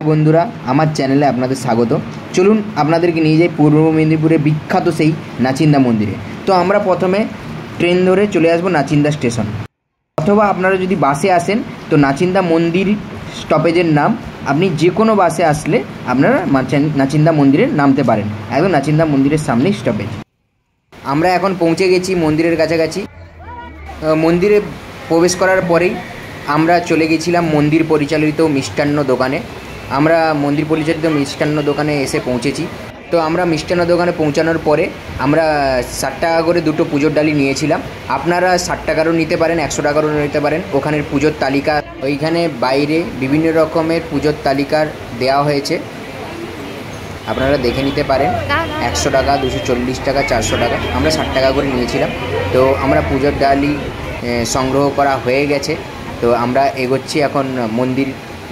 বন্ধুরা আমার চ্যানেলে আপনাদের স্বাগত। চলুন আপনাদেরকে নিয়ে যাই পূর্ব মেদিনীপুরের বিখ্যাত সেই নাচিন্দা মন্দিরে। তো আমরা প্রথমে ট্রেন ধরে চলে আসবো নাচিন্দা স্টেশন, অথবা আপনারা যদি বাসে আসেন তো নাচিন্দা মন্দির স্টপেজের নাম আপনি যে কোনো বাসে আসলে আপনারা নাচিন্দা মন্দিরে নামতে পারেন। একদম নাচিন্দা মন্দিরের সামনেই স্টপেজ। আমরা এখন পৌঁছে গেছি মন্দিরের কাছাকাছি। মন্দিরে প্রবেশ করার পরেই আমরা চলে গেছিলাম মন্দির পরিচালিত মিষ্টান্ন দোকানে। আমরা মন্দির পরিচালিত মিষ্টান্ন দোকানে এসে পৌঁছেছি। তো আমরা মিষ্টান্ন দোকানে পৌঁছানোর পরে আমরা 60 টাকা করে দুটো পুজোর ডালি নিয়েছিলাম। আপনারা 60 টাকারও নিতে পারেন, 100 টাকারও নিতে পারেন। ওখানের পুজোর তালিকা ওইখানে বাইরে বিভিন্ন রকমের পুজোর তালিকার দেওয়া হয়েছে, আপনারা দেখে নিতে পারেন। 100 টাকা, 240 টাকা, 400 টাকা। আমরা 60 টাকা করে নিয়েছিলাম। তো আমরা পুজোর ডালি সংগ্রহ করা হয়ে গেছে। তো আমরা এগোচ্ছি এখন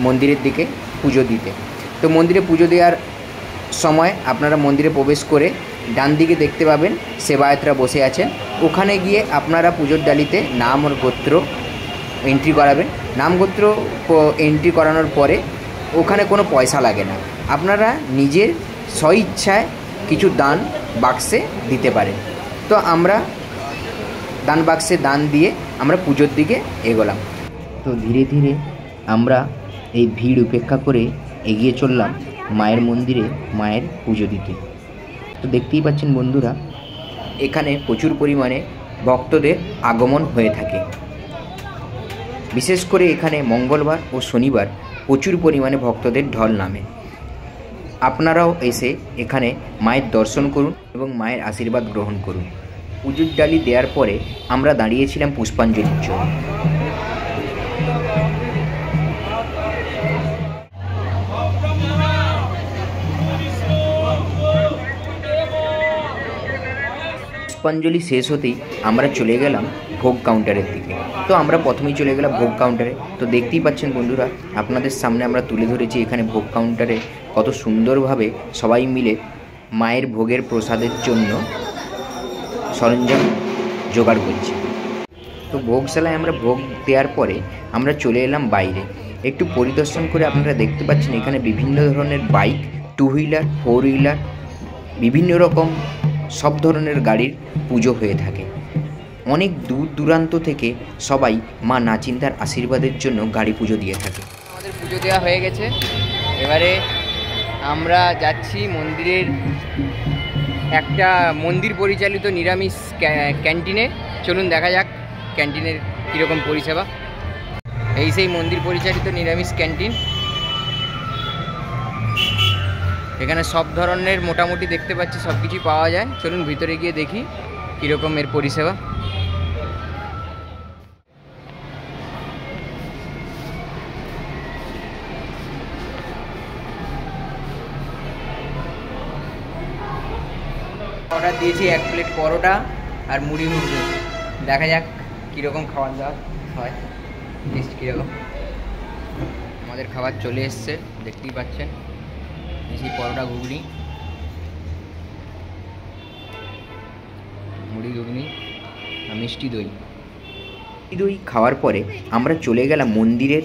মন্দিরের দিকে পুজো দিতে। তো মন্দিরে পুজো দেওয়ার সময় আপনারা মন্দিরে প্রবেশ করে ডান দিকে দেখতে পাবেন সেবায়েতরা বসে আছেন। ওখানে গিয়ে আপনারা পুজোর ডালিতে নাম আর গোত্র এন্ট্রি করাবেন। নাম গোত্র এন্ট্রি করানোর পরে ওখানে কোনো পয়সা লাগে না, আপনারা নিজের স্বইচ্ছায় কিছু দান বাক্সে দিতে পারেন। তো আমরা দান বাক্সে দান দিয়ে আমরা পুজোর দিকে এগোলাম। তো ধীরে ধীরে আমরা এই ভিড় উপেক্ষা করে এগিয়ে চললাম মায়ের মন্দিরে মায়ের পুজো দিতে। তো দেখতেই পাচ্ছেন বন্ধুরা, এখানে প্রচুর পরিমাণে ভক্তদের আগমন হয়ে থাকে। বিশেষ করে এখানে মঙ্গলবার ও শনিবার প্রচুর পরিমাণে ভক্তদের ঢল নামে। আপনারাও এসে এখানে মায়ের দর্শন করুন এবং মায়ের আশীর্বাদ গ্রহণ করুন। পুজোর ডালি দেওয়ার পরে আমরা দাঁড়িয়েছিলাম পুষ্পাঞ্জলির জন্য। পুষ্পাঞ্জলি শেষ হতেই আমরা চলে গেলাম ভোগ কাউন্টারের দিকে। তো আমরা প্রথমেই চলে গেলাম ভোগ কাউন্টারে। তো দেখতেই পাচ্ছেন বন্ধুরা, আপনাদের সামনে আমরা তুলে ধরেছি এখানে ভোগ কাউন্টারে কত সুন্দরভাবে সবাই মিলে মায়ের ভোগের প্রসাদের জন্য সরঞ্জাম জোগাড় করছি। তো ভোগশালায় আমরা ভোগ দেওয়ার পরে আমরা চলে এলাম বাইরে। একটু পরিদর্শন করে আপনারা দেখতে পাচ্ছেন এখানে বিভিন্ন ধরনের বাইক, 2 হুইলার, 4 হুইলার, বিভিন্ন রকম সব ধরনের গাড়ির পুজো হয়ে থাকে। অনেক দূর দূরান্ত থেকে সবাই মা নাচিন্দার আশীর্বাদের জন্য গাড়ি পুজো দিয়ে থাকে। আমাদের পুজো দেওয়া হয়ে গেছে, এবারে আমরা যাচ্ছি মন্দিরের একটা মন্দির পরিচালিত নিরামিষ ক্যান্টিনে। চলুন দেখা যাক ক্যান্টিনের কীরকম পরিষেবা। এই সেই মন্দির পরিচালিত নিরামিষ ক্যান্টিন। এখানে সব ধরনের মোটামুটি দেখতে পাচ্ছি সব কিছুই পাওয়া যায়। চলুন ভিতরে গিয়ে দেখি কীরকম এর পরিষেবা। অর্ডার দিয়েছি 1 প্লেট পরোটা আর মুড়ি ঘুগনি। দেখা যাক কীরকম খাবার দাবার হয়, টেস্ট কীরকম। আমাদের খাবার চলে এসছে, দেখতেই পাচ্ছেন। এই পরোটা, ঘুগনি, মুড়ি ঘুগনি আর মিষ্টি দই। দই খাওয়ার পরে আমরা চলে গেলাম মন্দিরের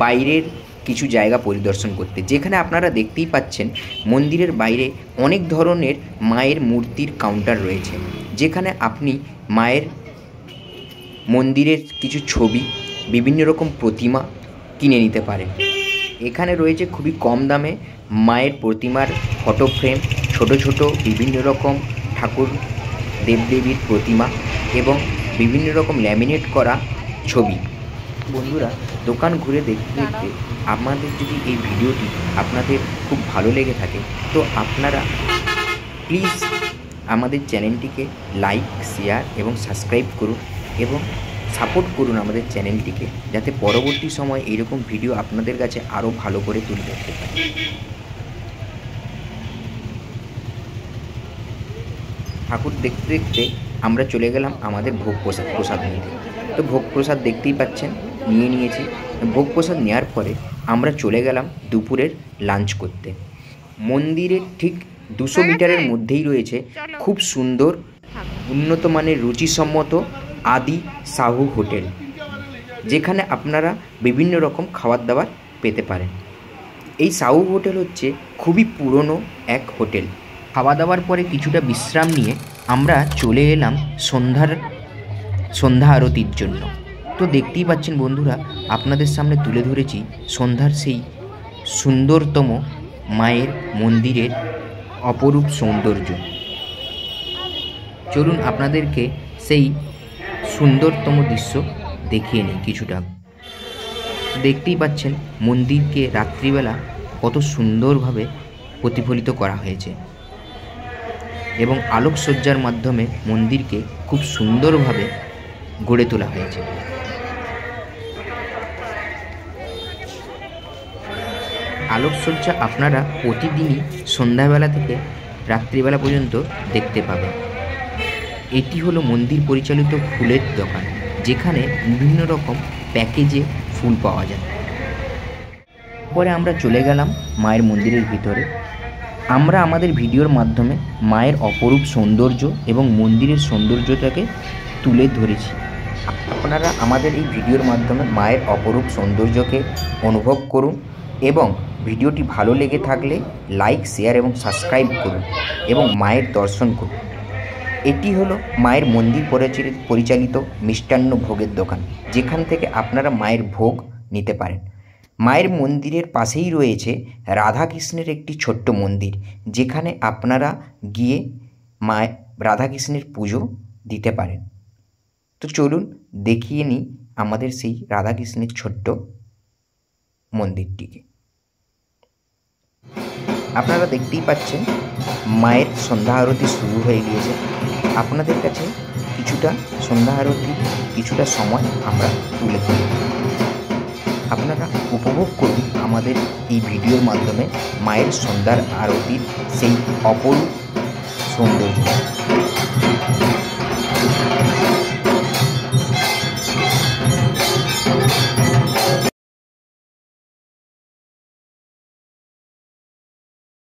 বাইরের কিছু জায়গা পরিদর্শন করতে, যেখানে আপনারা দেখতেই পাচ্ছেন মন্দিরের বাইরে অনেক ধরনের মায়ের মূর্তির কাউন্টার রয়েছে, যেখানে আপনি মায়ের মন্দিরের কিছু ছবি, বিভিন্ন রকম প্রতিমা কিনে নিতে পারেন। এখানে রয়েছে খুবই কম দামে মায়ের প্রতিমার ফটো ফ্রেম, ছোট ছোট বিভিন্ন রকম ঠাকুর দেবদেবীর প্রতিমা এবং বিভিন্ন রকম ল্যামিনেট করা ছবি। বন্ধুরা, দোকান ঘুরে দেখতে দেখতে আমাদের যদি এই ভিডিওটি আপনাদের খুব ভালো লেগে থাকে তো আপনারা প্লিজ আমাদের চ্যানেলটিকে লাইক, শেয়ার এবং সাবস্ক্রাইব করুন এবং সাপোর্ট করুন আমাদের চ্যানেলটিকে, যাতে পরবর্তী সময় এরকম ভিডিও আপনাদের কাছে আরও ভালো করে তুলে ধরতে পারি। ঠাকুর দেখতে দেখতে আমরা চলে গেলাম আমাদের ভোগ প্রসাদ নিতে। তো ভোগ প্রসাদ দেখতেই পাচ্ছেন নিয়ে নিয়েছি। ভোগ প্রসাদ নেওয়ার পরে আমরা চলে গেলাম দুপুরের লাঞ্চ করতে। মন্দিরের ঠিক 200 মিটারের মধ্যেই রয়েছে খুব সুন্দর উন্নত মানের রুচিসম্মত আদি সাহু হোটেল, যেখানে আপনারা বিভিন্ন রকম খাবার দাবার পেতে পারেন। এই সাউ হোটেল হচ্ছে খুবই পুরনো এক হোটেল। খাওয়া দাওয়ার পরে কিছুটা বিশ্রাম নিয়ে আমরা চলে এলাম সন্ধ্যা আরতির জন্য। তো দেখতেই পাচ্ছেন বন্ধুরা, আপনাদের সামনে তুলে ধরেছি সন্ধ্যার সেই সুন্দরতম মায়ের মন্দিরের অপরূপ সৌন্দর্য। চলুন আপনাদেরকে সেই সুন্দরতম দৃশ্য দেখিয়ে নিই কিছুটা। দেখতেই পাচ্ছেন মন্দিরকে রাত্রিবেলা কত সুন্দরভাবে প্রতিফলিত করা হয়েছে এবং আলোকসজ্জার মাধ্যমে মন্দিরকে খুব সুন্দরভাবে গড়ে তোলা হয়েছে। আলোকসজ্জা আপনারা প্রতিদিনই সন্ধ্যাবেলা থেকে রাত্রিবেলা পর্যন্ত দেখতে পাবেন। এটি হলো মন্দির পরিচালিত ফুলের দোকান, যেখানে বিভিন্ন রকম প্যাকেজে ফুল পাওয়া যায়। পরে আমরা চলে গেলাম মায়ের মন্দিরের ভিতরে। আমরা আমাদের ভিডিওর মাধ্যমে মায়ের অপরূপ সৌন্দর্য এবং মন্দিরের সৌন্দর্যটাকে তুলে ধরেছি। আপনারা আমাদের এই ভিডিওর মাধ্যমে মায়ের অপরূপ সৌন্দর্যকে অনুভব করুন এবং ভিডিওটি ভালো লেগে থাকলে লাইক, শেয়ার এবং সাবস্ক্রাইব করুন এবং মায়ের দর্শন করুন। এটি হলো মায়ের মন্দির পরিচালিত মিষ্টান্ন ভোগের দোকান, যেখান থেকে আপনারা মায়ের ভোগ নিতে পারেন। মায়ের মন্দিরের পাশেই রয়েছে রাধাকৃষ্ণের একটি ছোট্ট মন্দির, যেখানে আপনারা গিয়ে রাধাকৃষ্ণের পুজো দিতে পারেন। তো চলুন দেখিয়ে নিই আমাদের সেই রাধাকৃষ্ণের ছোট্ট মন্দিরটিকে। আপনারা দেখতেই পাচ্ছেন মায়ের সন্ধ্যা আরতি শুরু হয়ে গিয়েছে। আপনাদের কাছে কিছুটা সন্ধ্যা আরতি কিছুটা সময় আমরা তুলে ধরি। আপনারা উপভোগ করুন আমাদের এই ভিডিওর মাধ্যমে মায়ের সন্ধ্যার আরতির সেই অপরূপ সৌন্দর্য।